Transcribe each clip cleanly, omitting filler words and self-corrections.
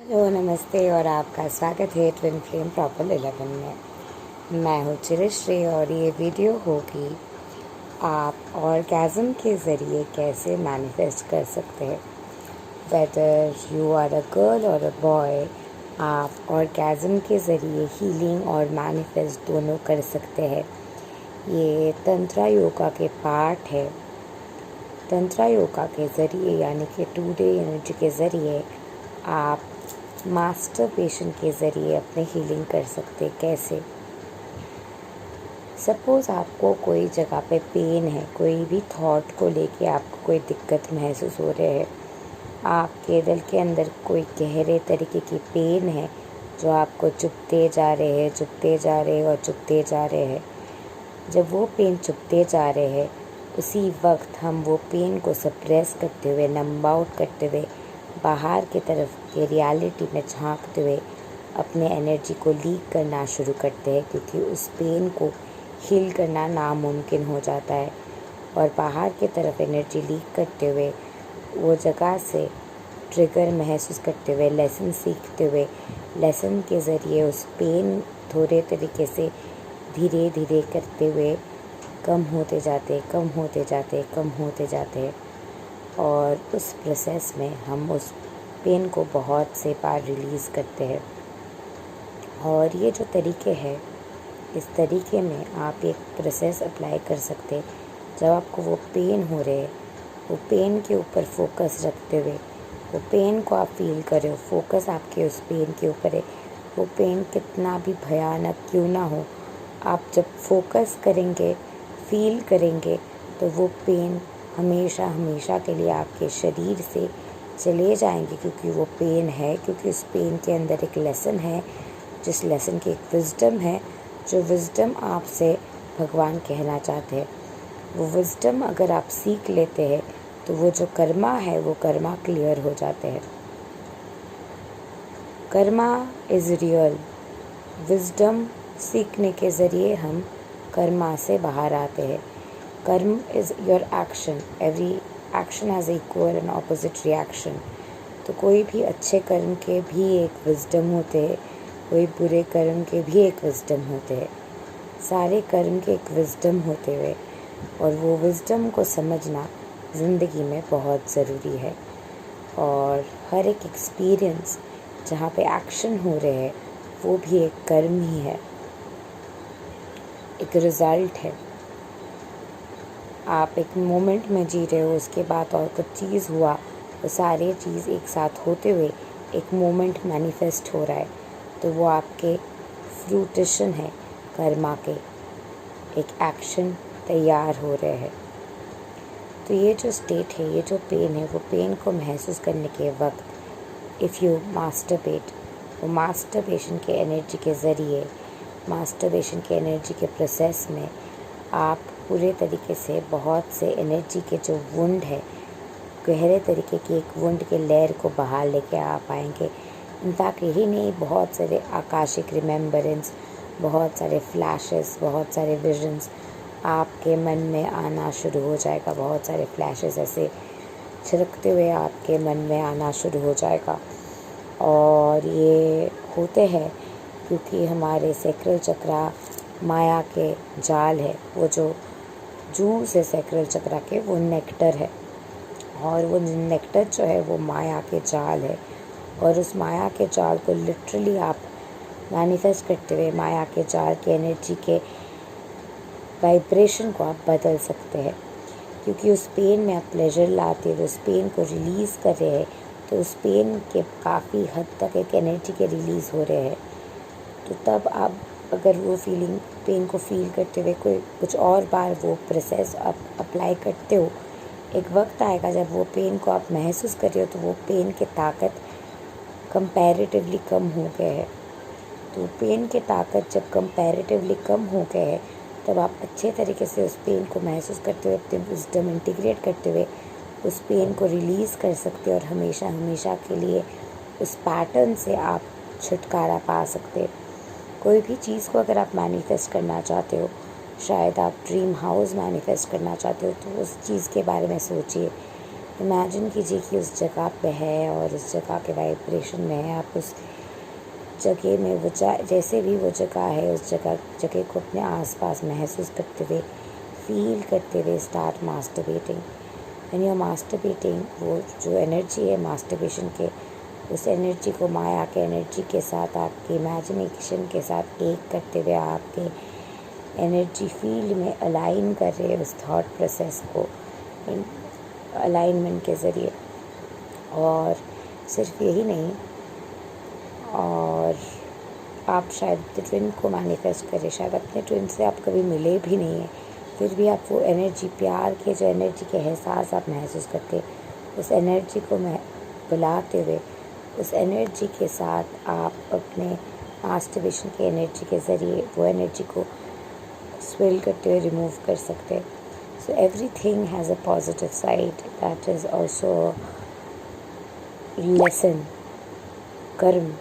Hello नमस्ते और आपका स्वागत है ट्विन फ्लेम प्रॉपर 11 में। मैं हूँ चिरश्री और ये वीडियो होगी आप ऑर्गेज़म के ज़रिए कैसे मैनिफेस्ट कर सकते हैं। Whether you are a girl और अ बॉय, आप ऑर्गेज़म के ज़रिए हीलिंग और मैनिफेस्ट दोनों कर सकते हैं। ये तंत्रा योगा के पार्ट है। तंत्रा योगा के ज़रिए यानी कि 2D एनर्जी के ज़रिए आप मास्टरबेशन के ज़रिए अपने हीलिंग कर सकते। कैसे? सपोज़ आपको कोई जगह पे पेन है, कोई भी थॉट को लेके आपको कोई दिक्कत महसूस हो रहे है, आपके दिल के अंदर कोई गहरे तरीके की पेन है जो आपको चुभते जा रहे हैं, चुभते जा रहे हैं और चुभते जा रहे हैं। जब वो पेन चुभते जा रहे हैं, उसी वक्त हम वो पेन को सप्रेस करते हुए, नंब आउट करते हुए, बाहर की तरफ के रियलिटी में झांकते हुए अपने एनर्जी को लीक करना शुरू करते हैं, क्योंकि उस पेन को हील करना नामुमकिन हो जाता है। और बाहर की तरफ एनर्जी लीक करते हुए वो जगह से ट्रिगर महसूस करते हुए, लेसन सीखते हुए, लेसन के ज़रिए उस पेन थोड़े तरीके से धीरे धीरे करते हुए कम होते जाते, कम होते जाते, कम होते जाते। और उस प्रोसेस में हम उस पेन को बहुत से बार रिलीज़ करते हैं। और ये जो तरीके हैं, इस तरीके में आप एक प्रोसेस अप्लाई कर सकते। जब आपको वो पेन हो रहे, वो पेन के ऊपर फोकस रखते हुए वो पेन को आप फील कर रहे हो, फोकस आपके उस पेन के ऊपर है। वो पेन कितना भी भयानक क्यों ना हो, आप जब फोकस करेंगे, फील करेंगे, तो वो पेन हमेशा हमेशा के लिए आपके शरीर से चले जाएंगे, क्योंकि वो पेन है, क्योंकि उस पेन के अंदर एक लेसन है, जिस लेसन की एक विजडम है, जो विजडम आपसे भगवान कहना चाहते हैं। वो विजडम अगर आप सीख लेते हैं तो वो जो कर्मा है, वो कर्मा क्लियर हो जाते हैं। Karma is real. विजडम सीखने के ज़रिए हम कर्मा से बाहर आते हैं। कर्म is your action. Every action has equal and opposite reaction. तो कोई भी अच्छे कर्म के भी एक विजडम होते हैं, कोई बुरे कर्म के भी एक विजडम होते हैं। सारे कर्म के एक विजडम होते हुए, और वो विजडम को समझना ज़िंदगी में बहुत ज़रूरी है। और हर एक एक्सपीरियंस जहाँ पे एक्शन हो रहे हैं, वो भी एक कर्म ही है, एक रिज़ल्ट है। आप एक मोमेंट में जी रहे हो, उसके बाद और कुछ चीज़ हुआ, वो सारी चीज़ एक साथ होते हुए एक मोमेंट मैनिफेस्ट हो रहा है, तो वो आपके फ्रूटिशन है कर्मा के, एक एक्शन तैयार हो रहे हैं। तो ये जो स्टेट है, ये जो पेन है, वो पेन को महसूस करने के वक्त इफ़ यू मास्टरबेट, वो मास्टरबेशन के एनर्जी के ज़रिए, मास्टरबेशन के एनर्जी के प्रोसेस में आप पूरे तरीके से बहुत से एनर्जी के जो वुंड है, गहरे तरीके की एक वुंड के लेयर को बाहर लेके आ पाएंगे। इनफैक्ट यही नहीं, बहुत सारे आकाशिक रिमेम्बरेंस, बहुत सारे फ्लैशेस, बहुत सारे विजन्स आपके मन में आना शुरू हो जाएगा। बहुत सारे फ्लैशेस ऐसे छिड़कते हुए आपके मन में आना शुरू हो जाएगा। और ये होते हैं क्योंकि हमारे सैक्रल चक्रा माया के जाल है, वो जो जूस है सैक्रल चक्रा के, वो नेक्टर है, और वो नेक्टर जो है वो माया के जाल है। और उस माया के जाल को लिटरली आप मैनिफेस्ट करते हुए माया के जाल की एनर्जी के वाइब्रेशन को आप बदल सकते हैं, क्योंकि उस पेन में आप प्लेजर लाते हुए उस पेन को रिलीज़ कर रहे हैं, तो उस पेन के काफ़ी हद तक एक एनर्जी के रिलीज़ हो रहे हैं। तो तब आप अगर वो फीलिंग, पेन को फील करते हुए कोई कुछ और बार वो प्रोसेस आप अप्लाई करते हो, एक वक्त आएगा जब वो पेन को आप महसूस कर रहे हो, तो वो पेन की ताकत कंपैरेटिवली कम हो गए है। तो पेन की ताकत जब कंपैरेटिवली कम हो गए है, तब आप अच्छे तरीके से उस पेन को महसूस करते हुए, अपने विजडम इंटीग्रेट करते हुए उस पेन को रिलीज़ कर सकते हो, और हमेशा हमेशा के लिए उस पैटर्न से आप छुटकारा पा सकते। कोई भी चीज़ को अगर आप मैनिफेस्ट करना चाहते हो, शायद आप ड्रीम हाउस मैनिफेस्ट करना चाहते हो, तो उस चीज़ के बारे में सोचिए इमेजिन कीजिए कि उस जगह पे है और उस जगह के वाइब्रेशन में है। आप उस जगह में वो जैसे भी वो जगह है उस जगह को अपने आसपास महसूस करते हुए, फील करते हुए start masturbating. When you are masturbating, वो जो एनर्जी है मास्टरबेशन के, उस एनर्जी को माया के एनर्जी के साथ, आपके इमेजिनेशन के साथ एक करते हुए आपके एनर्जी फील्ड में अलाइन कर रहे हैं उस थॉट प्रोसेस को अलाइनमेंट के ज़रिए। और सिर्फ यही नहीं, और आप शायद ट्विन को मैनिफेस्ट करें, शायद अपने ट्विन से आप कभी मिले भी नहीं हैं, फिर भी आप वो एनर्जी, प्यार के जो एनर्जी के एहसास आप महसूस करते, उस एनर्जी को बुलाते हुए, उस एनर्जी के साथ आप अपने मास्टरबेशन की एनर्जी के ज़रिए वो एनर्जी को स्विल करते हुए रिमूव कर सकते। So everything has a positive side, that is also lesson. कर्म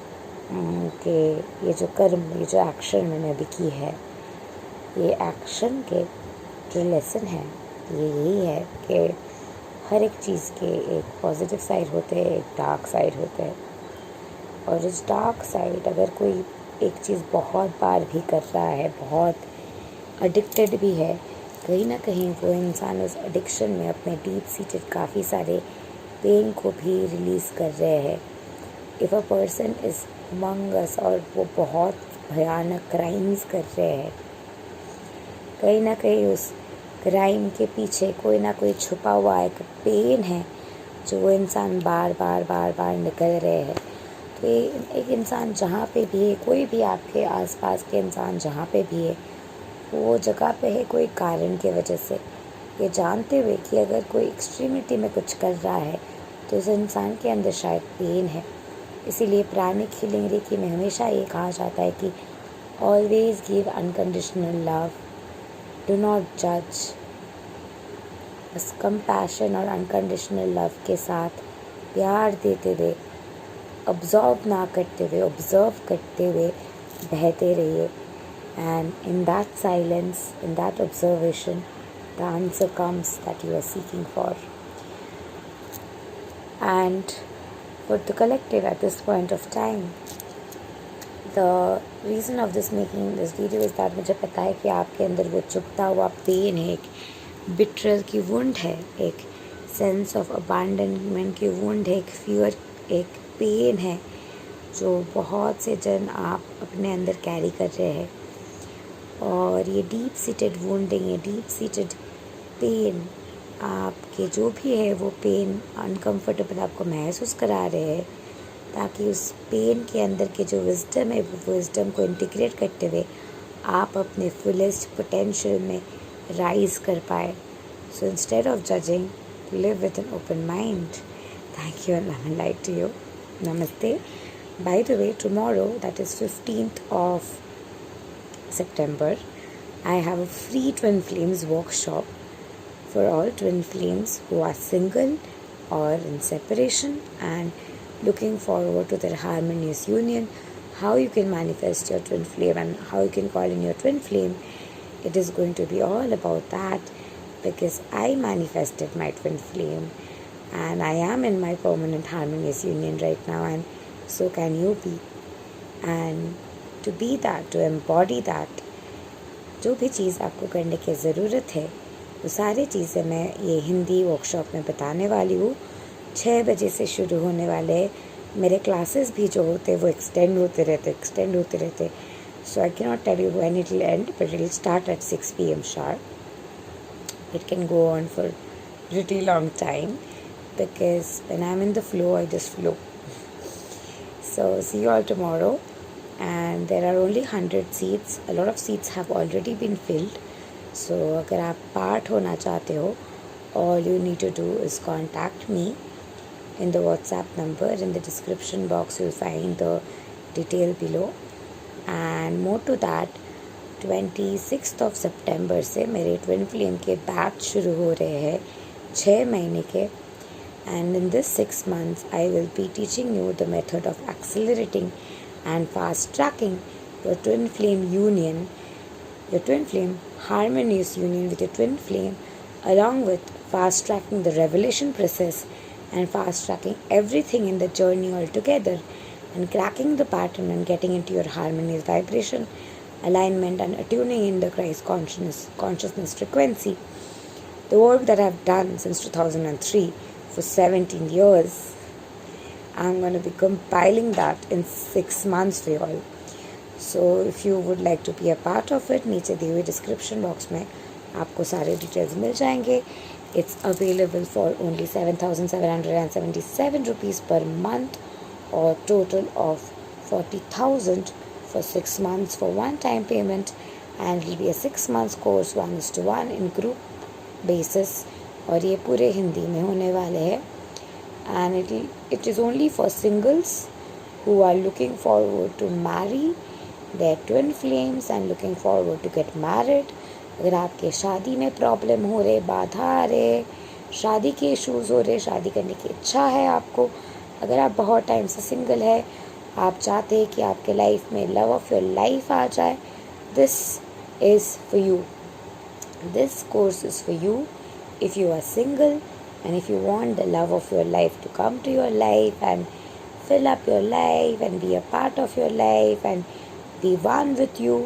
के ये जो एक्शन मैंने अभी की है, ये एक्शन के जो लेसन है ये यही है कि हर एक चीज़ के एक पॉजिटिव साइड होते हैं, एक डार्क साइड होते हैं। और इस डार्क साइड अगर कोई एक चीज़ बहुत बार भी कर रहा है, बहुत एडिक्टेड भी है, कहीं ना कहीं वो इंसान उस एडिक्शन में अपने डीप सीटेड काफ़ी सारे पेन को भी रिलीज़ कर रहे हैं। If a person is among us और वो बहुत भयानक क्राइम्स कर रहे हैं, कहीं ना कहीं उस क्राइम के पीछे कोई ना कोई छुपा हुआ एक पेन है जो वो इंसान बार बार निकल रहे हैं। तो एक इंसान जहाँ पे भी है, कोई भी आपके आसपास के इंसान जहाँ पे भी है, वो जगह पे है कोई कारण की वजह से, ये जानते हुए कि अगर कोई एक्सट्रीमिटी में कुछ कर रहा है तो उस इंसान के अंदर शायद पेन है। इसीलिए प्राणिक हीलिंग रेकी में हमेशा ये कहा जाता है कि always give unconditional love, do not जज। बस कंपैशन और अनकंडीशनल लव के साथ प्यार देते हुए, ऑब्जर्व ना करते हुए, ऑब्जर्व करते हुए बहते रहिए। And in that silence, in that observation, the answer comes that you are seeking for. And for the collective at this point of time, the reason of this making this video is that मुझे पता है कि आपके अंदर वो चुभता हुआ pen है, एक बिट्रल की वुंड है, एक सेंस ऑफ अबैंडनमेंट की वुंड है, एक फियर, एक पेन है जो बहुत से जन आप अपने अंदर कैरी कर रहे हैं। और ये डीप सीटेड वुंडिंग, ये डीप सीटेड पेन, आपके जो भी है वो पेन अनकंफर्टेबल आपको महसूस करा रहे हैं, ताकि उस पेन के अंदर के जो विजडम है वो विजडम को इंटीग्रेट करते हुए आप अपने फुलेस्ट पोटेंशियल में राइज कर पाए। So instead of judging, live with an open mind. Thank you and love and light to you. नमस्ते। By the way, tomorrow, that is 15th of September, I have a free Twin Flames workshop for all twin flames who are single or in separation and looking forward to their harmonious union, how you can manifest your twin flame and how you can call in your twin flame. It is going to be all about that, because I manifested my twin flame and I am in my permanent harmonious union right now, and so can you be. And to be that, to embody that, जो भी चीज़ आपको करने की ज़रूरत है वो सारी चीज़ें मैं ये हिंदी वर्कशॉप में बताने वाली हूँ। 6 बजे से शुरू होने वाले मेरे क्लासेस भी जो होते वो एक्सटेंड होते रहते। So I can not tell you when it will end, but it will start at 6 PM sharp. It can go on for pretty long time, because when I'm in the flow, I just flow. So see you all tomorrow. And there are only 100 seats. A lot of seats have already been filled. So अगर आप part होना चाहते हो, all you need to do is contact me in the WhatsApp number. In the description box you'll find the detail below. And more to that, 26th of September से मेरे twin flame के batch शुरू हो रहे हैं 6 महीने के. And in this 6 months I will be teaching you the method of accelerating and fast tracking your twin flame union, your twin flame harmonious union with your twin flame, along with fast tracking the revelation process and fast tracking everything in the journey altogether, and cracking the pattern and getting into your harmonious vibration, alignment, and attuning in the Christ consciousness frequency. The work that I've done since 2003 for 17 years, I'm going to be compiling that in 6 months for you all. So if you would like to be a part of it, नीचे दिए हुए description box में आपको सारे details मिल जाएंगे. It's available for only 7,777 rupees per month, or total of 40,000 for 6 months for one-time payment, and it will be a 6 months course 1:1 in group basis, और ये पूरे हिंदी में होने वाले हैं. And it is only for singles who are looking forward to marry their twin flames and looking forward to get married. अगर आपके शादी में प्रॉब्लम हो रहे, बाधा आ रहे, शादी के इश्यूज़ हो रहे, शादी करने की इच्छा है आपको, अगर आप बहुत टाइम से सिंगल है, आप चाहते हैं कि आपके लाइफ में लव ऑफ योर लाइफ आ जाए, this is for you. This course is for you if you are single and if you want the love of your life to come to your life and fill up your life and be a part of your life and be one with you,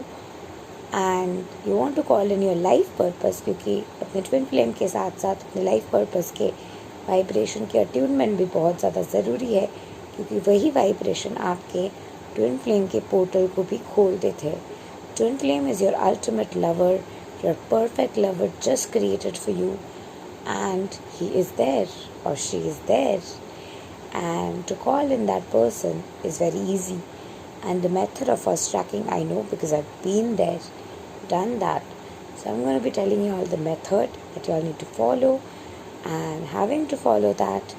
and you want to call in your life purpose, क्योंकि अपने twin flame के साथ साथ अपने life purpose के vibration के attunement भी बहुत ज़्यादा ज़रूरी है, क्योंकि वही वाइब्रेशन आपके ट्विन फ्लेम के पोर्टल को भी खोल देते हैं. Twin flame is your ultimate lover, your perfect lover just created for you, and he is there or she is there, and to call in that person is very easy. And the method of fast tracking I know because I've been there, done that. So I'm going to be telling you all the method that you all need to follow, and having to follow that,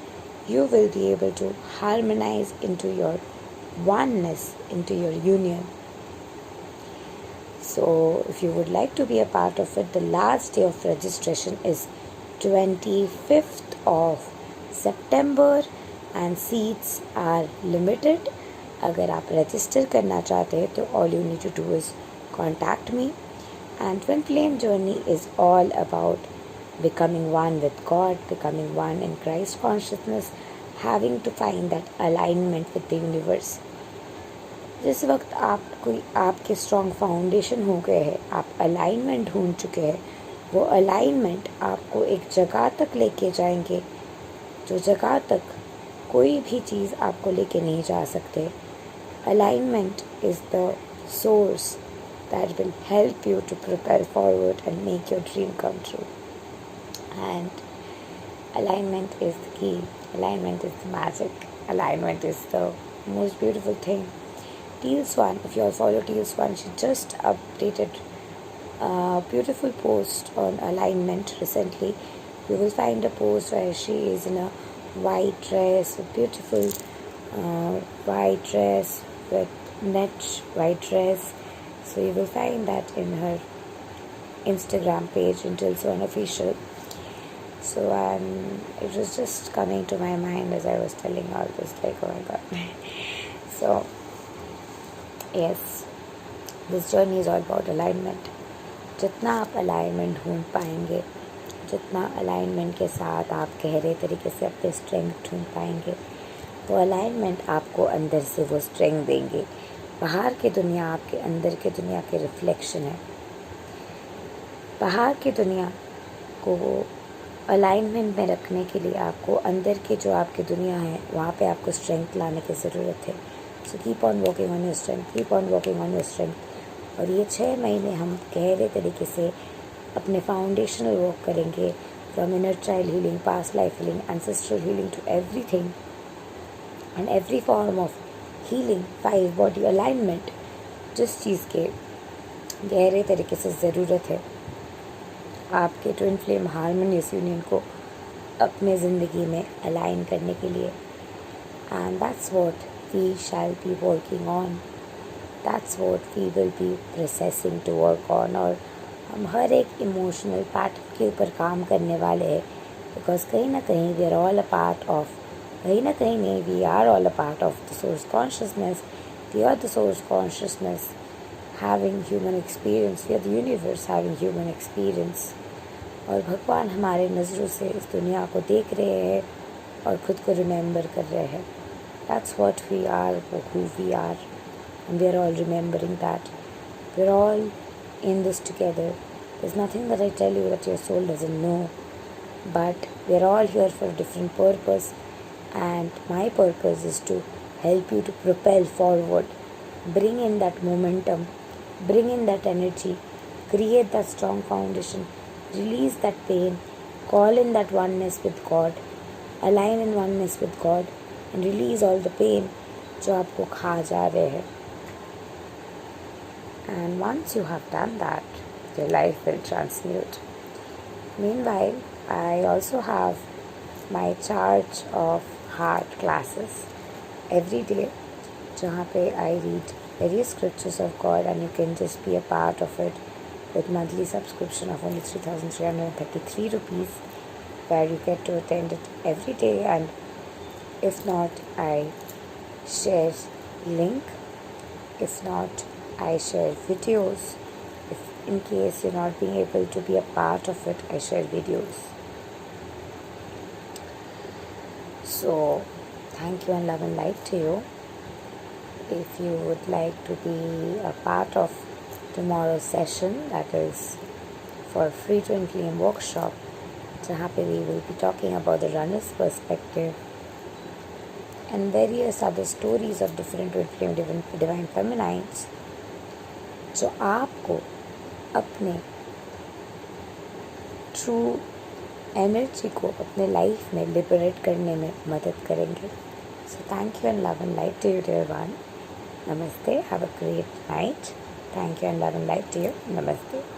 you will be able to harmonize into your oneness, into your union. So if you would like to be a part of it, the last day of registration is 25th of September and seats are limited. अगर आप register करना चाहते हैं तो all you need to do is contact me. And Twin Flame Journey is all about becoming one with God, becoming one in Christ consciousness, having to find that alignment with the universe. जिस वक्त आपके strong foundation हो गए हैं, आप alignment ढूंढ चुके हैं, वो अलाइनमेंट आपको एक जगह तक लेके जाएंगे जो जगह तक कोई भी चीज़ आपको लेके नहीं जा सकते. Alignment is the source that will help you to propel forward and make your dream come true. And alignment is the key. Alignment is the magic. Alignment is the most beautiful thing. Teal Swan, if you all follow Teal Swan, she just updated a beautiful post on alignment recently. You will find a post where she is in a white dress, a beautiful white dress with net white dress. So you will find that in her Instagram page, Teal Swan Official. So it was just coming to my mind as I was telling all this, like, oh my God. So yes, this journey is all about alignment. जितना आप alignment ढूंढ पाएंगे, जितना alignment के साथ आप गहरे तरीके से अपने स्ट्रेंथ ढूंढ पाएंगे, वो अलाइनमेंट आपको अंदर से वो स्ट्रेंथ देंगे. बाहर की दुनिया आपके अंदर की दुनिया के रिफ्लेक्शन है. बाहर की दुनिया को अलाइनमेंट में रखने के लिए आपको अंदर की जो आपकी दुनिया है वहाँ पे आपको स्ट्रेंथ लाने की ज़रूरत है. So keep on working on your strength, keep on working on your strength. और ये 6 महीने हम गहरे तरीके से अपने फाउंडेशनल वर्क करेंगे, from inner child healing, past life healing, ancestral healing to everything and every form of healing, 5 body alignment. जिस चीज़ के गहरे तरीके से ज़रूरत है आपके ट्विन फ्लेम हार्मोनियस यूनियन को अपने ज़िंदगी में अलाइन करने के लिए. And that's what we shall be working on, that's what we will be processing to work on. और हम हर एक इमोशनल पैटर्न के ऊपर काम करने वाले हैं, बिकॉज कहीं ना कहीं we are all a part of, कहीं ना कहीं नहीं, we are all a part of the source consciousness. We are the source consciousness having human experience. We are the universe having human experience. और भगवान हमारे नज़रों से इस दुनिया को देख रहे हैं और ख़ुद को रिमेंबर कर रहे हैं. That's what we are, who we are, and we are all remembering that. We're all in this together. There's nothing that I tell you that your soul doesn't know, but we're all here for a different purpose, and my purpose is to help you to propel forward, bring in that momentum, bring in that energy, create that strong foundation, release that pain, call in that oneness with God, align in oneness with God, and release all the pain जो आपको खा जा रहे हैं. And once you have done that, your life will transmute. Meanwhile, I also have my charge of heart classes every day, जहाँ पे I read various scriptures of God, and you can just be a part of it with monthly subscription of only 3,333 rupees, where you get to attend it every day. And if not, I share link. If not, I share videos. If in case you're not being able to be a part of it, I share videos. So thank you and love and light to you. If you would like to be a part of tomorrow's session, that is for free twin flame workshop, जहाँ पे we will be talking about the runner's perspective and various other stories of different twin flame divine feminines, जो आपको अपने true energy को अपने life में liberate करने में मदद करेंगे. So thank you and love and light to you, dear one. Namaste. Have a great night. Thank you and love and light to you. Namaste.